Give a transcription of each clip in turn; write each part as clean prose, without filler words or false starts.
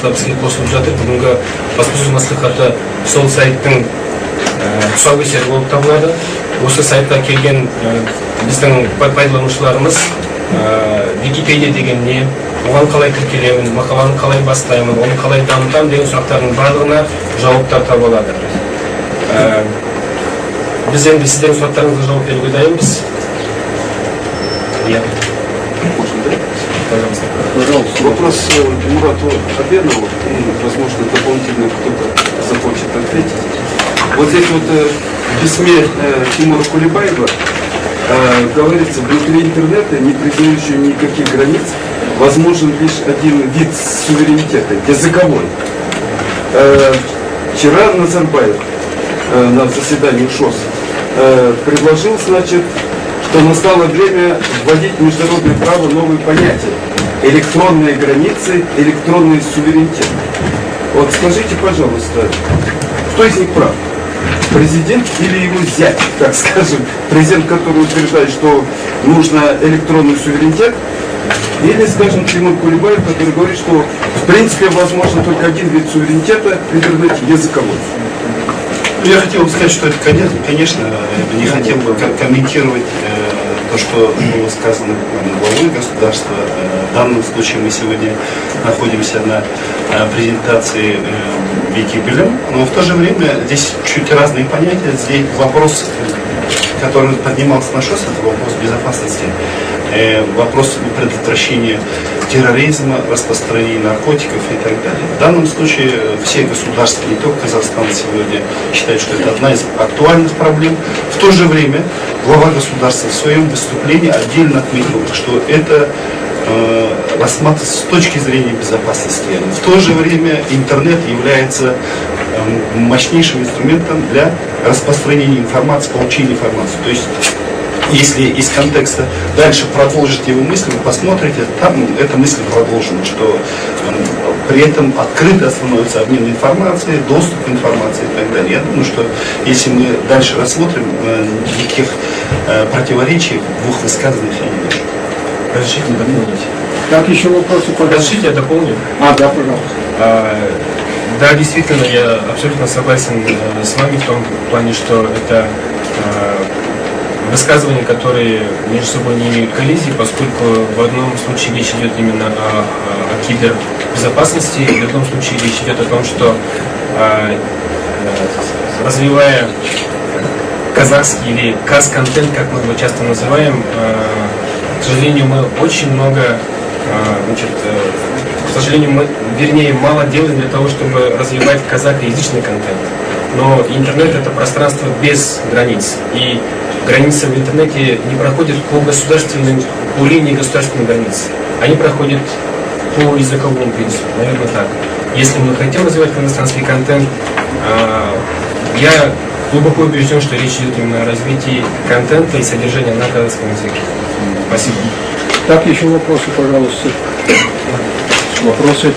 бізге қосылып жатыр. Бүгінгі баспасөз мәслихаты сол сайттың тұсаукесері болып табылады. Осы сайтқа келген біздің пайдаланушыларымыз Википедия деген не, оған қалай тіркелемін, мақаланы қалай бастаймын, оны қалай дамытамын деген сұрақтардың барлығына жауаптар таба алады. Біз енді сіздердің сұрақтарыңызға жауап беруге дайынбыз. Пожалуйста, вопрос Мурату Абенову, и, возможно, дополнительно кто-то захочет ответить. Вот здесь вот в письме Тимура Кулебаева говорится, внутри интернета, не признающего никаких границ, возможен лишь один вид суверенитета – языковой. Вчера Назарбаев на заседании ШОС предложил, значит, что настало время вводить в международное право новые понятия. Электронные границы, электронный суверенитет. Вот скажите, пожалуйста, кто из них прав? Президент или его зять, так скажем? Президент, который утверждает, что нужно электронный суверенитет, или, скажем, Тимур Кулебаев, который говорит, что в принципе возможно только один вид суверенитета в интернете – языковой. Я хотел бы сказать, что это, конечно, не хотел бы комментировать то, что было сказано главой государства. В данном случае мы сегодня находимся на презентации Википедии, но в то же время здесь чуть разные понятия. Здесь вопрос, который поднимался на ШОС, это вопрос безопасности, вопрос предотвращения терроризма, распространения наркотиков и так далее. В данном случае все государства, не только Казахстан сегодня, считают, что это одна из актуальных проблем. В то же время глава государства в своем выступлении отдельно отметил, что это рассматривается с точки зрения безопасности. В то же время интернет является мощнейшим инструментом для распространения информации, получения информации. То есть, если из контекста дальше продолжить его мысль, вы посмотрите, там эта мысль продолжена, что при этом открыто становится обмен информацией, доступ к информации и так далее. Я думаю, что если мы дальше рассмотрим, никаких противоречий в двух высказываниях я не вижу. Разрешите дополнить? Так, еще вопросы? Разрешите, я дополню? Да, пожалуйста. Да, действительно, я абсолютно согласен с вами в том плане, что это высказывания, которые между собой не имеют коллизии, поскольку в одном случае речь идет именно о кибербезопасности, в другом случае речь идет о том, что развивая казахский или каз-контент, как мы его часто называем, к сожалению, мы очень много, к сожалению, мало делаем для того, чтобы развивать казахоязычный контент. Но интернет — это пространство без границ. И границы в интернете не проходят по линии государственной границы. Они проходят по языковому принципу, наверное, так. Если мы хотим развивать казахстанский контент, я глубоко убежден, что речь идет именно о развитии контента и содержания на казахском языке. Спасибо. Так, еще вопросы, пожалуйста. Вопросы?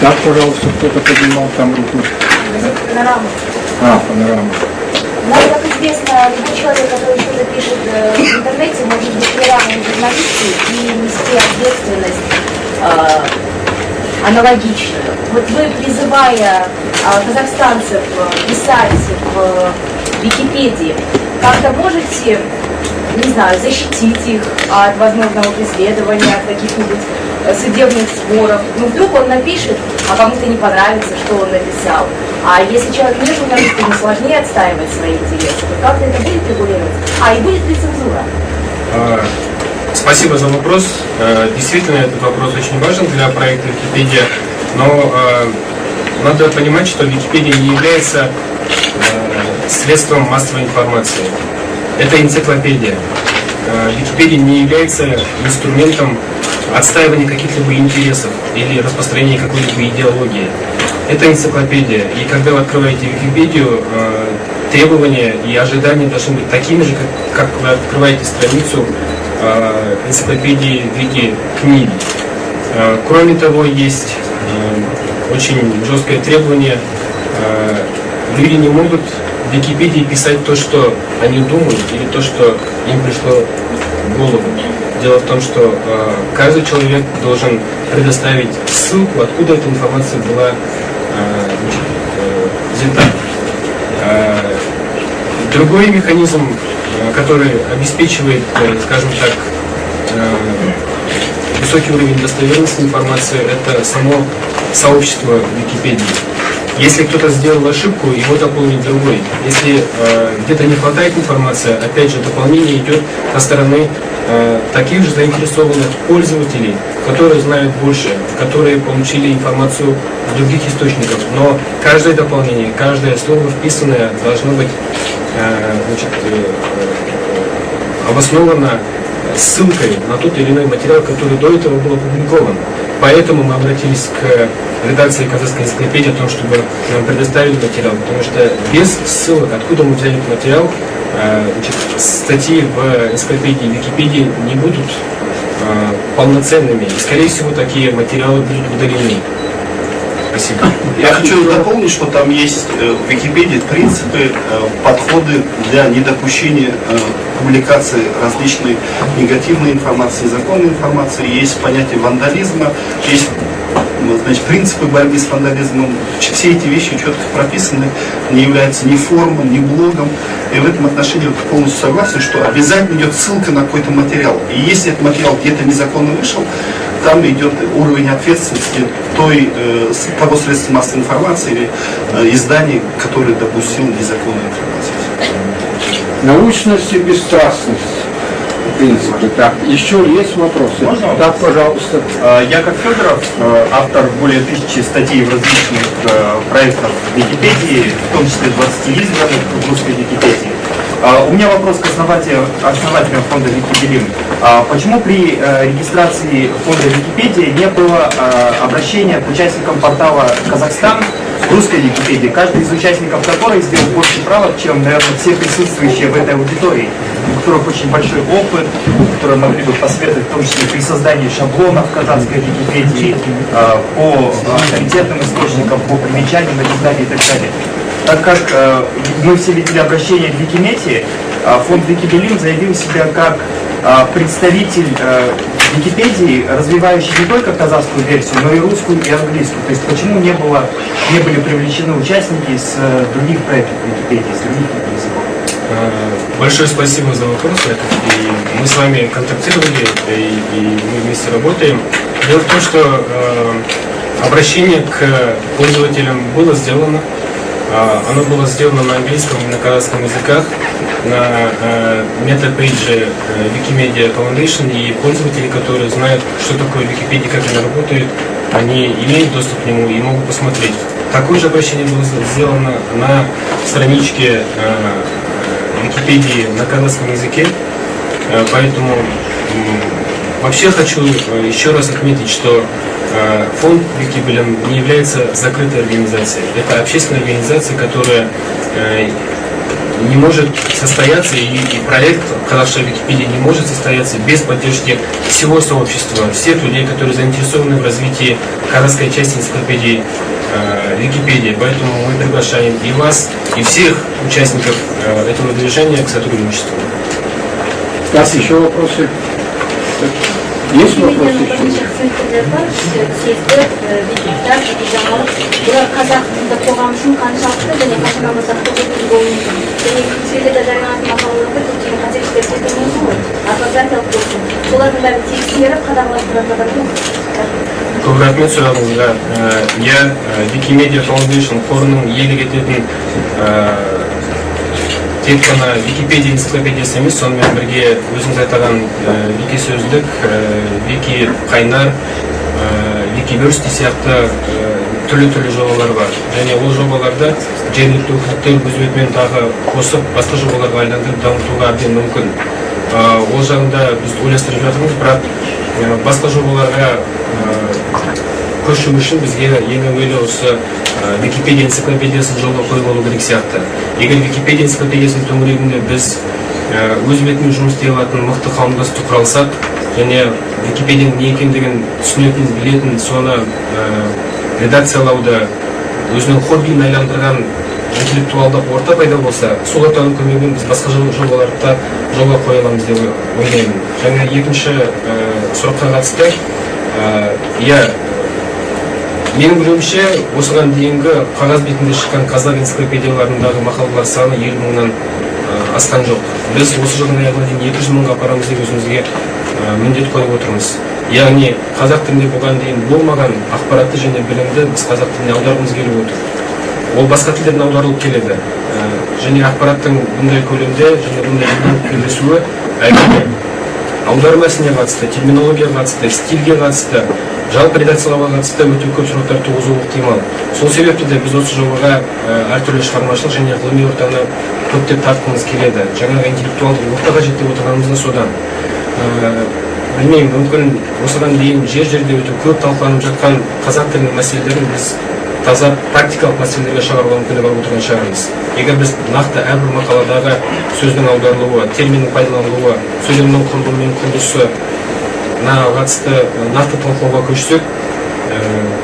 Так, пожалуйста, кто-то поднимал там руку. Панорама. Панорама. Нам, как известно, любой человек, который что-то пишет в интернете, может быть регулярным журналистом и нести ответственность аналогичную. Вот вы, призывая казахстанцев писать в Википедии, как-то можете, не знаю, защитить их от возможного преследования, от каких-нибудь судебных споров. Ну, вдруг он напишет, а кому-то не понравится, что он написал. А если человек не журналист, ему сложнее отстаивать свои интересы, то как-то это будет регулироваться? И будет ли цензура? Спасибо за вопрос. Действительно, этот вопрос очень важен для проекта Википедия, но надо понимать, что Википедия не является средством массовой информации. Это энциклопедия. Википедия не является инструментом отстаивания каких-либо интересов или распространения какой-либо идеологии. Это энциклопедия. И когда вы открываете Википедию, требования и ожидания должны быть такими же, как вы открываете страницу энциклопедии Вики-книги. Кроме того, есть очень жесткое требование. Люди не могут в Википедии писать то, что они думают, или то, что им пришло в голову. Дело в том, что каждый человек должен предоставить ссылку, откуда эта информация была взята. Другой механизм, который обеспечивает, скажем так, высокий уровень достоверности информации, это само сообщество Википедии. Если кто-то сделал ошибку, его дополнит другой. Если где-то не хватает информации, опять же, дополнение идет со стороны таких же заинтересованных пользователей, которые знают больше, которые получили информацию с других источников. Но каждое дополнение, каждое слово вписанное должно быть обосновано ссылкой на тот или иной материал, который до этого был опубликован. Поэтому мы обратились к редакции казахской энциклопедии о том, чтобы нам предоставили материал, потому что без ссылок, откуда мы взяли этот материал, статьи в энциклопедии Википедии не будут полноценными. И, скорее всего, такие материалы будут удалены. Спасибо. Я хочу дополнить, что там есть в Википедии принципы, подходы для недопущения публикации различной негативной информации, незаконной информации. Есть понятие вандализма, есть, значит, принципы борьбы с вандализмом. Все эти вещи четко прописаны, не являются ни форумом, ни блогом. И в этом отношении полностью согласен, что обязательно идет ссылка на какой-то материал. И если этот материал где-то незаконно вышел, там идет уровень ответственности того средства массовой информации или издания, которое допустило незаконную информацию. Научность и бесстрастность, в принципе. Так, еще есть вопросы? Можно? Да, пожалуйста. Яков Федоров, автор более 1000 статей в различных проектах Википедии, в том числе 20 избранных в русской Википедии. У меня вопрос к основателям фонда Викибилим. Почему при регистрации фонда Википедии не было обращения к участникам портала «Казахстан» в русской Википедии, каждый из участников которой сделал больше правок, чем, наверное, все присутствующие в этой аудитории, у которых очень большой опыт, которые могли бы посоветовать, в том числе при создании шаблонов казахской Википедии, по авторитетным источникам, по примечаниям и так далее, и так далее. Так как мы все видели обращение в Викиметии, фонд Викибилим заявил себя как представитель Википедии, развивающий не только казахскую версию, но и русскую и английскую. То есть почему не были привлечены участники из других проектов Википедии, из других языков? Большое спасибо за вопрос. И мы с вами контактировали, и мы вместе работаем. Дело в том, что обращение к пользователям было сделано. Оно было сделано на английском и на казахском языках, на метапейдже Wikimedia Foundation, и пользователи, которые знают, что такое Википедия, как она работает, они имеют доступ к нему и могут посмотреть. Такое же обращение было сделано на страничке Википедии на казахском языке, поэтому вообще хочу еще раз отметить, что фонд Викибилим не является закрытой организацией. Это общественная организация, которая не может состояться, и проект «Казахская Википедия» не может состояться без поддержки всего сообщества, всех людей, которые заинтересованы в развитии казахской части энциклопедии Википедии. Поэтому мы приглашаем и вас, и всех участников этого движения к сотрудничеству. Так, еще вопросы? Есть вопросы еще? Көп рахмет сұрағыңызға. Я Wikimedia Foundation қорының иелік ететін тек қана Википедия энциклопедиясы емес, сонымен бірге өзіңіз айтаған Вики сөздік, Вики қайнар, Викиверсити сияқты түрлі жобалар бар. Және ол жобаларда жергілікті өкілдіктер өз бетімен тағы қосып, басқа жобаларға айландырып дамытуға әбден мүмкін. Ол жағында біз ойластырып жатырмыз, бірақ басқа жобаларға көшу үшін бізге ең әуелі осы Википедия энциклопедиясын жолға қойып алу керек сияқты. Егер Википедия энциклопедиясының төңірегінде біз өз бетімен жұмыс істей алатын мықты қауымдастық құралсақ, және Википедияның не екендігін түсінетін, білетін, соны редакциялауда өзінің хоббиін айландырған интеллектуалдық орта пайда болса, сол ортаның көмегімен біз басқа жобаларды да жолға қоя аламыз деп ойлаймын. Және екінші сұраққа қатысты, иә, менің білуімше, осыған дейінгі қағаз бетінде шыққан қазақ энциклопедияларындағы мақалалар саны 50 мыңнан асқан жоқ. Біз осы жылдың аяғына дейін 200 мыңға апарамыз деп өзімізге міндет қойып отырмыз. Яғни қазақ тілінде бұған дейін болмаған ақпаратты және білімді біз қазақ тіліне аударғымыз келіп отыр. Ол басқа тілдерден аударылып келеді. Және ақпараттың бұндай көлемде және бұндай жылдам үйлесуі әрине аударма ісіне қатысты, терминологияға қатысты, стильге қатысты, жалпы редакциялауға қатысты өте көп сұрақтар туғызуы ықтимал. Сол себепті де біз осы жобаға әртүрлі шығармашылық және ғылыми ортаны көптеп тартқымыз келеді. Жаңағы интеллектуалдық орта қажет деп отырғанымыз да содан. Білмеймін, мүмкін осыған дейін жер-жерде өте көп талқыланып жатқан қазақ тілінің мәселелерін біз таза практикалық мәселелерге шығаруға мүмкіндік алып отырған шығармыз. Егер біз нақты әрбір мақаладағы сөздің аударылуы, терминнің пайдаланылуы, сөйлемнің құрылымы мен құрылысына қатысты нақты талқылауға көшсек,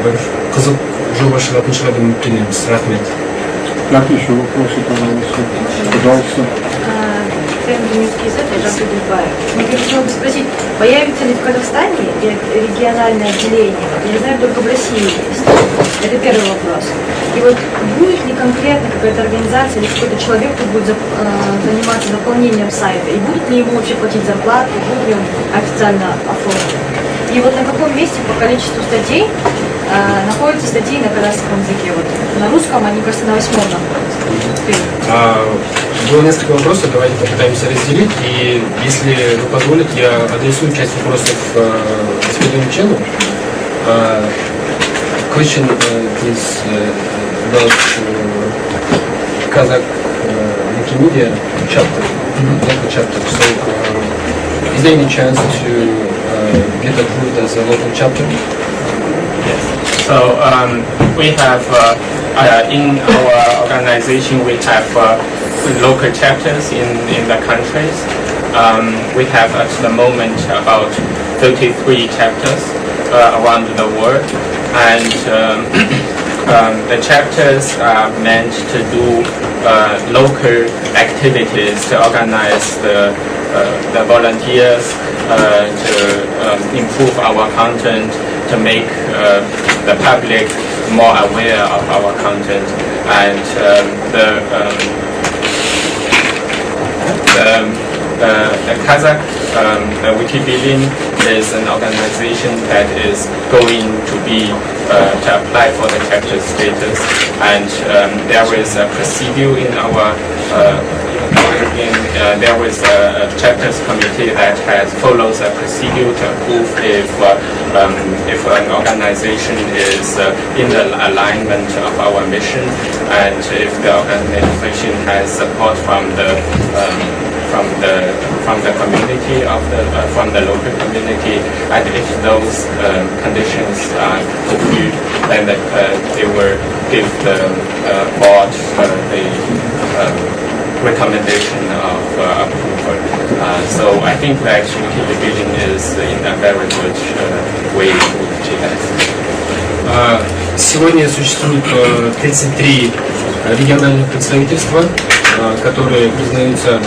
бір қызық жоба шығатын шығар деп үміттенеміз. Рахмет. Так, еще вопросы, пожалуйста. Минский язык, я Жанна Дубаева. Мне хотела бы спросить, появится ли в Казахстане региональное отделение? Я знаю, только в России есть. Это первый вопрос. И вот будет ли конкретно какая-то организация или какой-то человек, кто будет заниматься заполнением сайта? И будет ли ему вообще платить зарплату, будет ли он официально оформлен? И вот на каком месте по количеству статей находятся статьи на казахском языке? Вот на русском они, кажется, на 8-м находятся. Было несколько вопросов, давайте попытаемся разделить. И если вы позволите, я адресую часть вопросов господину Чену. Question is about Kazakh Wikimedia chapter, local chapter. So, is there any chance to get approved as a local chapter? Yes. So we have in our organization we have local chapters in the countries. We have at the moment about 33 chapters around the world, and the chapters are meant to do local activities to organize the volunteers, to improve our content, to make the public more aware of our content, and the Kazakh Wikipedia is an organization that is going to to apply for the chapter status, and there is a procedure in our there is a chapters committee that follows a procedure to approve if an organization is in the alignment of our mission, and if the organization has support from the community from the local community, and if those conditions are fulfilled, then they will give the board the recommendation of approval. So I think that Wikipedia is in a very good way to achieve that. Сегодня существует 33 региональных представительства, которые признаются